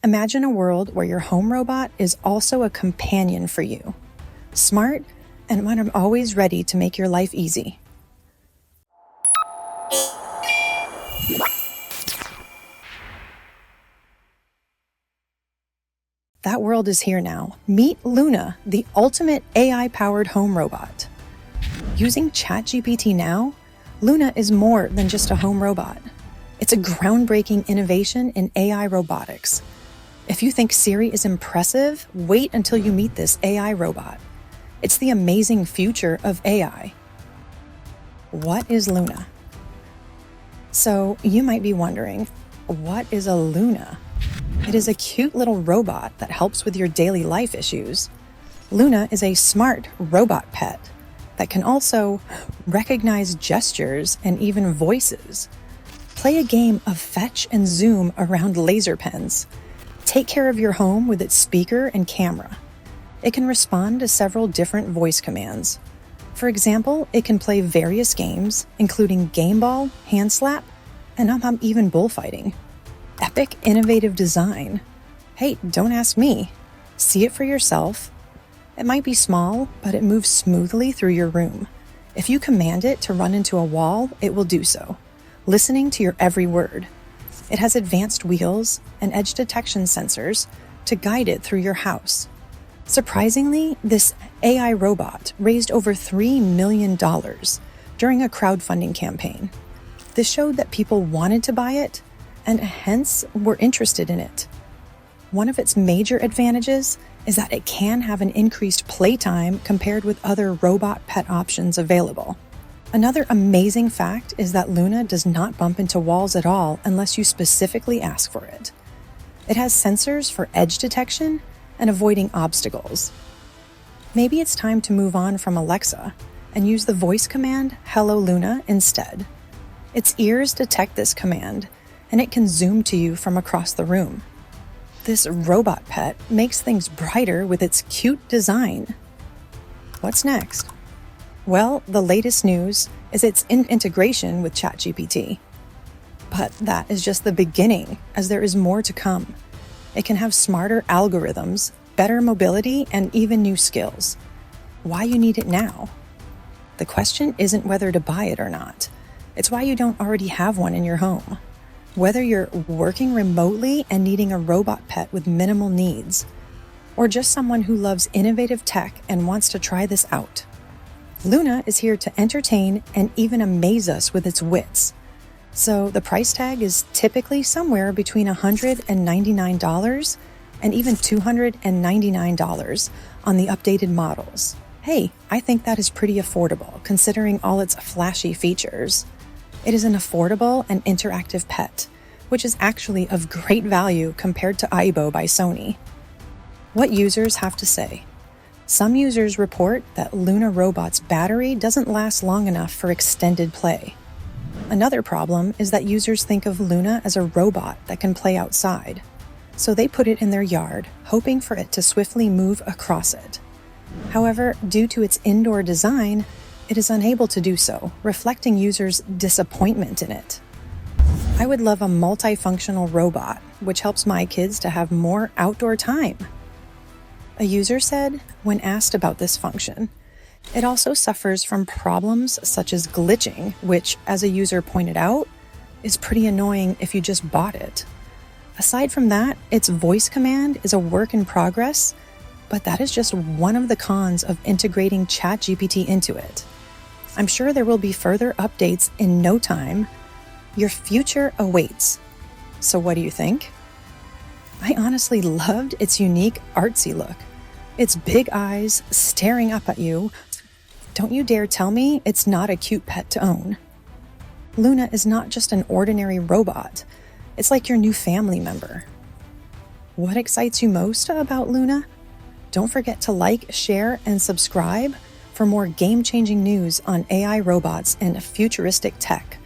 Imagine a world where your home robot is also a companion for you. Smart, and one always ready to make your life easy. That world is here now. Meet Loona, the ultimate AI-powered home robot. Using ChatGPT now, Loona is more than just a home robot. It's a groundbreaking innovation in AI robotics. If you think Siri is impressive, wait until you meet this AI robot. It's the amazing future of AI. What is Loona? So you might be wondering, what is a Loona? It is a cute little robot that helps with your daily life issues. Loona is a smart robot pet that can also recognize gestures and even voices. Play a game of fetch and zoom around laser pens. Take care of your home with its speaker and camera. It can respond to several different voice commands. For example, it can play various games, including game ball, hand slap, and even bullfighting. Epic, innovative design. Hey, don't ask me. See it for yourself. It might be small, but it moves smoothly through your room. If you command it to run into a wall, it will do so, listening to your every word. It has advanced wheels and edge detection sensors to guide it through your house. Surprisingly, this AI robot raised over $3 million during a crowdfunding campaign. This showed that people wanted to buy it and hence were interested in it. One of its major advantages is that it can have an increased playtime compared with other robot pet options available. Another amazing fact is that Loona does not bump into walls at all unless you specifically ask for it. It has sensors for edge detection and avoiding obstacles. Maybe it's time to move on from Alexa and use the voice command "Hello Loona" instead. Its ears detect this command, and it can zoom to you from across the room. This robot pet makes things brighter with its cute design. What's next? Well, the latest news is its integration with ChatGPT. But that is just the beginning, as there is more to come. It can have smarter algorithms, better mobility, and even new skills. Why you need it now? The question isn't whether to buy it or not. It's why you don't already have one in your home. Whether you're working remotely and needing a robot pet with minimal needs, or just someone who loves innovative tech and wants to try this out. Loona is here to entertain and even amaze us with its wits. So the price tag is typically somewhere between $199 and even $299 on the updated models. Hey, I think that is pretty affordable considering all its flashy features. It is an affordable and interactive pet, which is actually of great value compared to Aibo by Sony. What users have to say. Some users report that Loona Robot's battery doesn't last long enough for extended play. Another problem is that users think of Loona as a robot that can play outside, so they put it in their yard, hoping for it to swiftly move across it. However, due to its indoor design, it is unable to do so, reflecting users' disappointment in it. I would love a multifunctional robot, which helps my kids to have more outdoor time. A user said, when asked about this function, it also suffers from problems such as glitching, which, as a user pointed out, is pretty annoying if you just bought it. Aside from that, its voice command is a work in progress, but that is just one of the cons of integrating ChatGPT into it. I'm sure there will be further updates in no time. Your future awaits. So what do you think? I honestly loved its unique artsy look. Its big eyes staring up at you. Don't you dare tell me it's not a cute pet to own. Loona is not just an ordinary robot. It's like your new family member. What excites you most about Loona? Don't forget to like, share, and subscribe for more game-changing news on AI robots and futuristic tech.